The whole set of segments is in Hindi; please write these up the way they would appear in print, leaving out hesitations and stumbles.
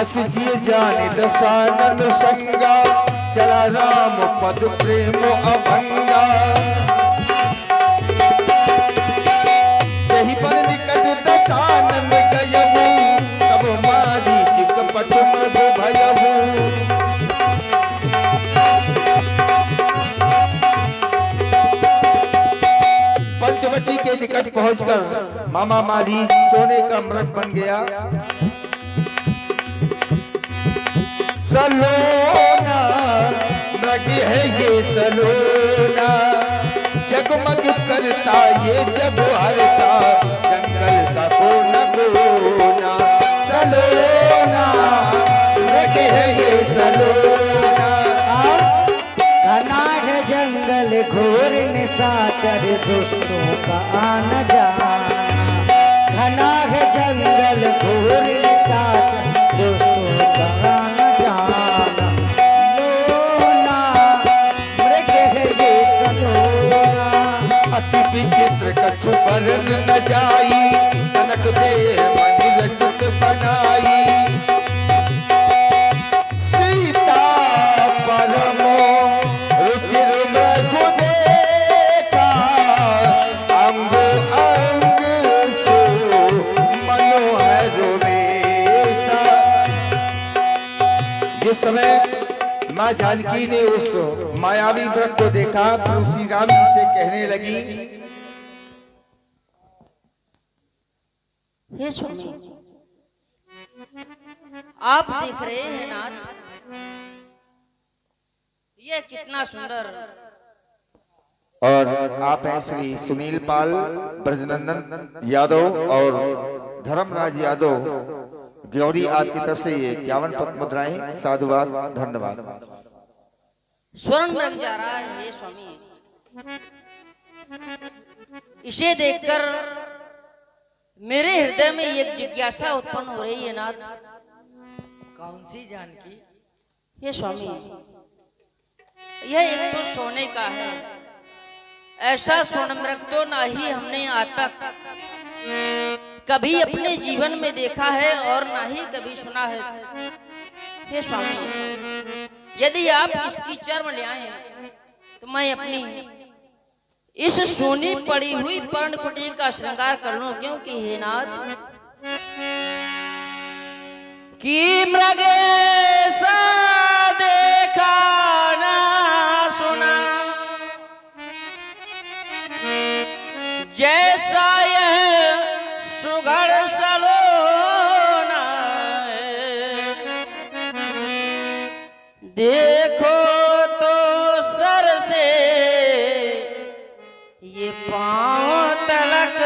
अस जिय जाने दसानन संगा चला राम पद प्रेम अभंगा। यही पर निकट दसानन गयहु तब मारीच कपट मृग भयहु। पंचवटी के निकट पहुंचकर मामा मारी सोने का मृग बन गया। सलोना मृग है ये सलोना, जगमग करता ये जग हरता, जंगल का कोना कोना। सलोना मृग है ये सलोना, घना है जंगल घोर निशाचर दुष्टों का आना जाना। घना है जंगल घोर निशाचर दुष्टों का आना जाना। लोना मृग है ये सलोना, अति विचित्र कछु वर्ण न जाई, कनक देह मणि रचित बनाई। सीता परमो रुचिर मृग देखा, अंग अंग सो मनोहर वेशा। जिस समय माँ जानकी ने उस मायावी वृक्ष को देखा, तो श्री राम जी से कहने लगी, हे स्वामी, आप देख रहे हैं नाथ, ये कितना सुंदर। और आप हैं श्री सुनील पाल ब्रजनंदन यादव और धर्मराज यादव गौरी, आपकी तरफ से ये 51 पद मुद्राएं। साधुवाद, धन्यवाद। स्वर्ण मृग जा रहा है हे स्वामी, इसे देखकर मेरे हृदय में एक जिज्ञासा उत्पन्न हो रही है नाथ। कौन सी जानकी? हे स्वामी, यह एक तो सोने का है, ऐसा स्वर्ण मृग तो ना ही हमने आज तक कभी अपने जीवन में देखा है और ना ही कभी सुना है। हे स्वामी, यदि आप इसकी चर्म ले आए तो मैं अपनी इस सोनी पड़ी हुई पर्णकुटी का श्रृंगार कर लूं, क्योंकि हे नाथ कि मृगे सा देखा ना सुना, जैसा यह सुघड़ सलोना है। देखो तो सर से ये पांव तलक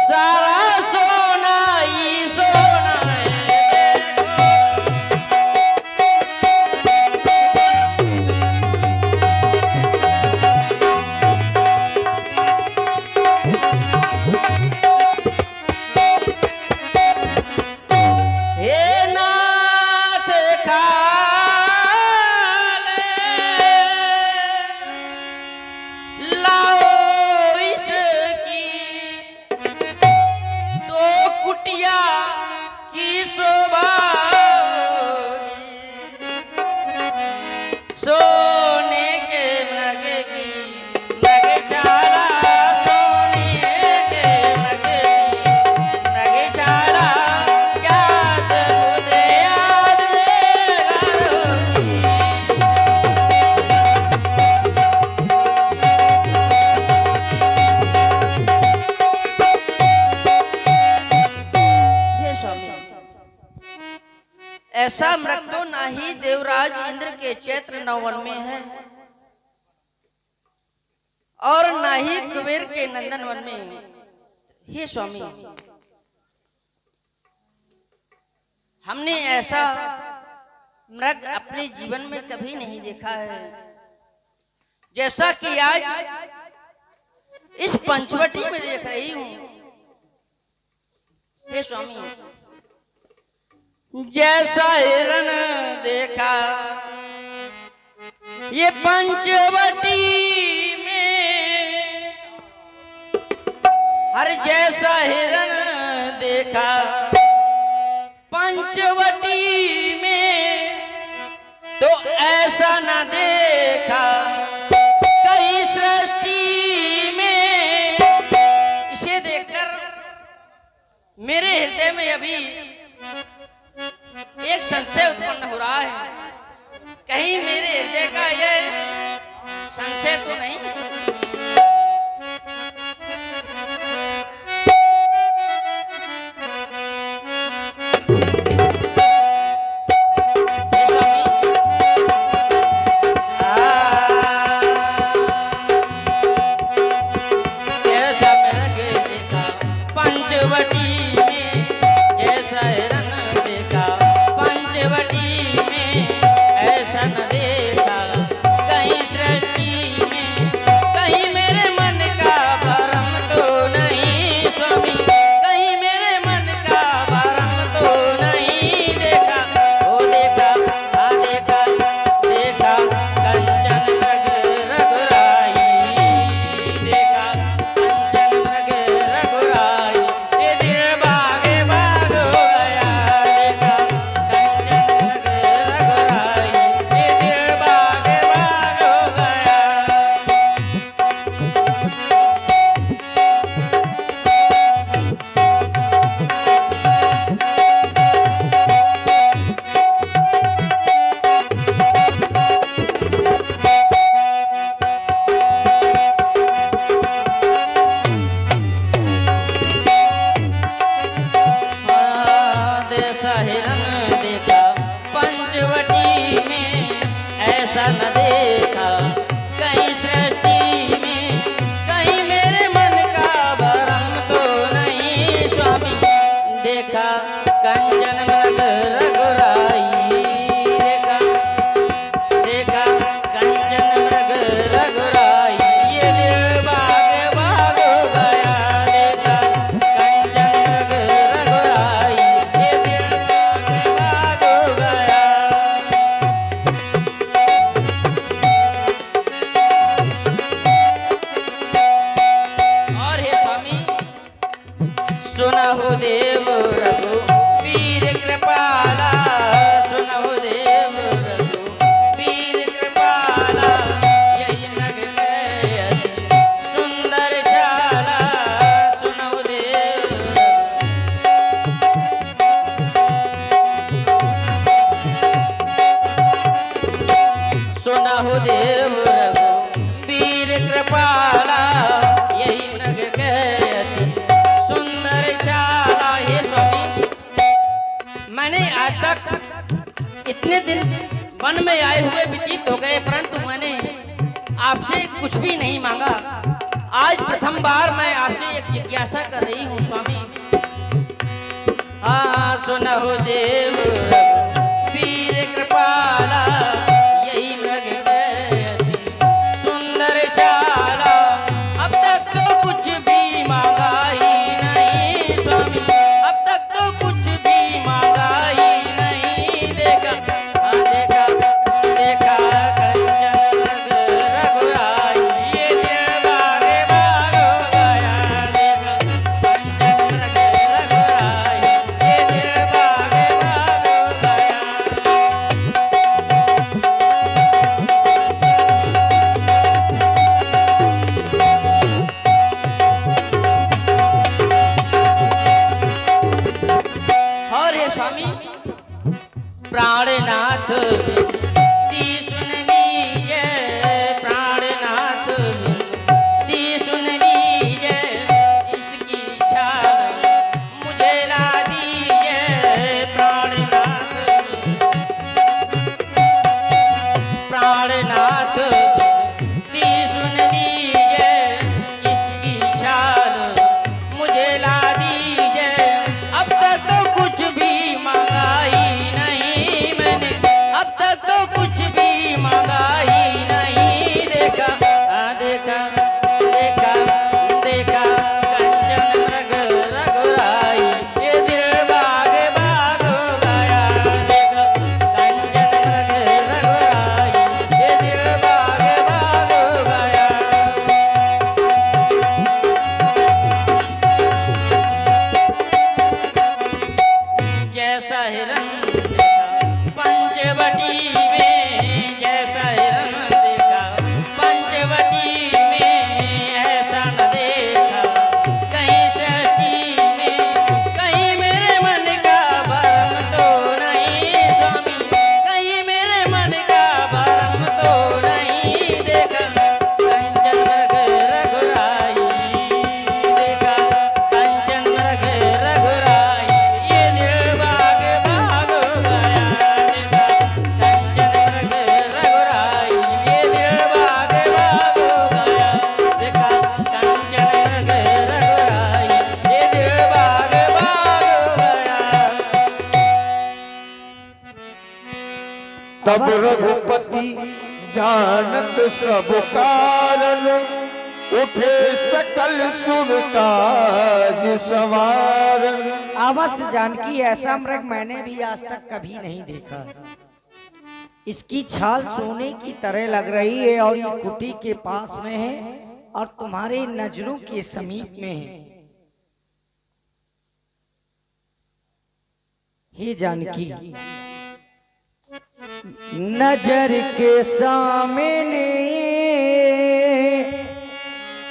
सारा सोना ही सोना है। हे नाथ लाओ इसकी दो कुटिया की शोभा, सोने के मृग की मृग छाला, सोने के मृग की मृग छाला, क्या अद्भुत याद करोगी। हे स्वामी, ऐसा मृग तो ना ही देवराज इंद्र के चैत्र नवन में है और ना ही कुबेर के नंदन वन में। हे स्वामी, हमने ऐसा मृग अपने जीवन में कभी नहीं देखा है, जैसा कि आज इस पंचवटी में देख रही हूं। हे स्वामी, जैसा हिरण देखा ये पंचवटी में, हर जैसा हिरण देखा मेरे हृदय में अभी एक संशय उत्पन्न हो रहा है। कहीं मेरे हृदय का यह संशय तो नहीं है? इतने दिन वन में आए हुए व्यतीत हो गए, परंतु मैंने आपसे कुछ भी नहीं मांगा। आज प्रथम बार मैं आपसे एक जिज्ञासा कर रही हूँ स्वामी। हाँ सुनहु देव वीर कृपाला, यही मृग गति सुंदर चाला। अब तक तो कुछ भी मांगा ही नहीं स्वामी, अब तक तो कुछ भी मांगा ही नहीं। देखा देखा देखा कंचन मृग रघुराई, ये दिल भागे भाग हो गया। देखा कंचन मृग रघुराई, ये दिल भागे भाग हो गया। और हे स्वामी प्राणनाथ विनती सुन लीजिए, प्राणनाथ विनती सुन लीजिए। इसकी छाल मुझे ला दीजिए, प्राणनाथ प्राणनाथ विनती सुन लीजिए। इसकी छाल मुझे ला दीजिए। अब तक तो कुछ भी मांगा ही नहीं मैंने, अब तक तो कुछ भी मांगा ही नहीं। देखा देखा देखा देखा कंचन मृग रघुराई, ये दिल भागे भाग हो गया। देखा कंचन मृग रघुराई, ये दिल भागे भाग हो गया। जैसा हिरन देखा पंचवटी में, जैसा हिरन देखा पंचवटी में, ऐसा न देखा कहीं सृष्टि में, कहीं तब रघुपति जानत सब कारण, उठे सकल शुभ काज सवारन। अवश्य जानकी, ऐसा मृग मैंने भी आज तक कभी नहीं देखा। इसकी छाल सोने की तरह लग रही है और ये कुटी के पास में है और तुम्हारे नजरों के समीप में है। हे जानकी, नजर के सामने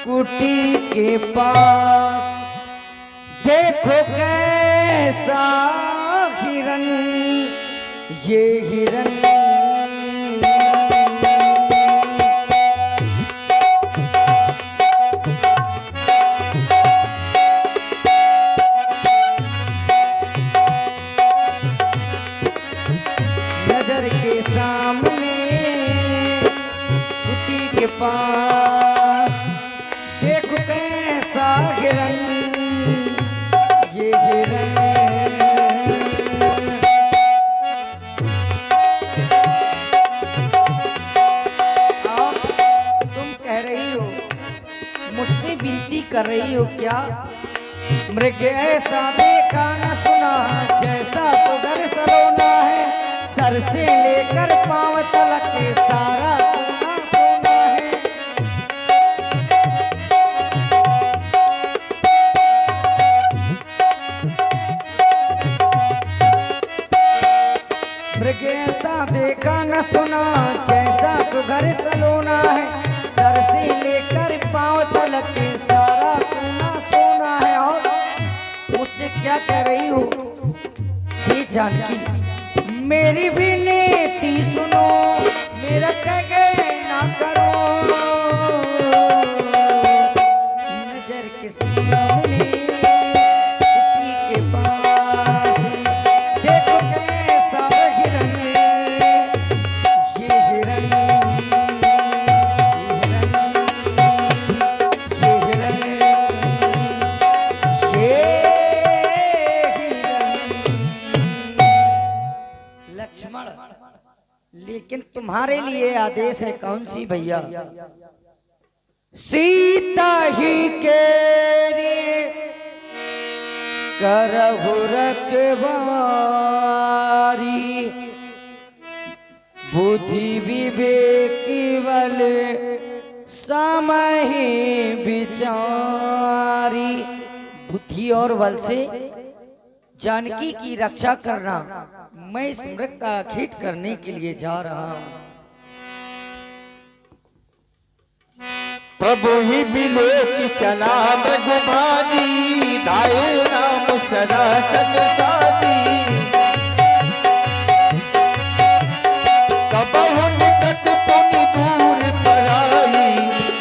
कुटी के पास देखो कैसा हिरन, ये हिरन नजर के सामने कुटी के पास देखो कैसा हिरन, ये हिरन। और तुम कह रही हो, मुझसे विनती कर रही हो क्या? मृग ऐसा देखा न सुना, जैसा सुगर सलोना है, सर से लेकर पांव तलक सारा सोना सोना है। मृग ऐसा देखा न सुना, जैसा सुघर सलोना है, सर से लेकर पांव तलक सारा सोना सोना है। और मुझसे क्या कह रही हो? हे जानकी, मेरी विनती सुनो, मेरा कहना करो। नजर के सामने कुटी के पास देखो कैसा हिरन, ये हिरन, ये हिरन, ये हिरन। लक्ष्मण, लेकिन तुम्हारे लिए आदेश है। कौन सी भैया? सीता ही के रे करहु रखवारी, बुद्धि विवेक बल समय विचारी। बुद्धि और बल से जानकी की रक्षा करना, मैं इस मृग का खेत करने के लिए जा रहा हूं। प्रभु ही बिलो की चला मृग भाजी, धाये राम सरासन साजी। कबहु निकट पुनि दूर पराई,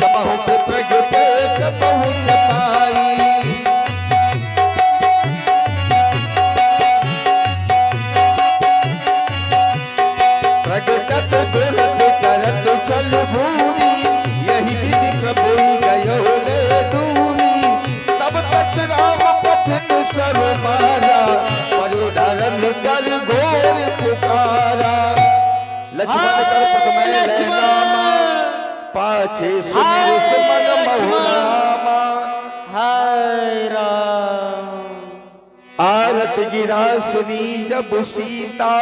कबहु के प्रगटे कबहु छपाई। प्रगटत दुर्लभ करत चल भूरी, यही विधि प्रभु गयो ले दूरी। तब तक राम कठिन सर मारा, परुडारन कर घोर पुकारा। लक्ष्मण कर पद में नामा, पाछे सुमेष मन महुरामा। हाय राम। आरत गिरा सुनी जब सीता,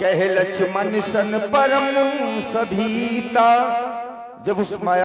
कह लक्ष्मण सन परम सभीता। जब उस माया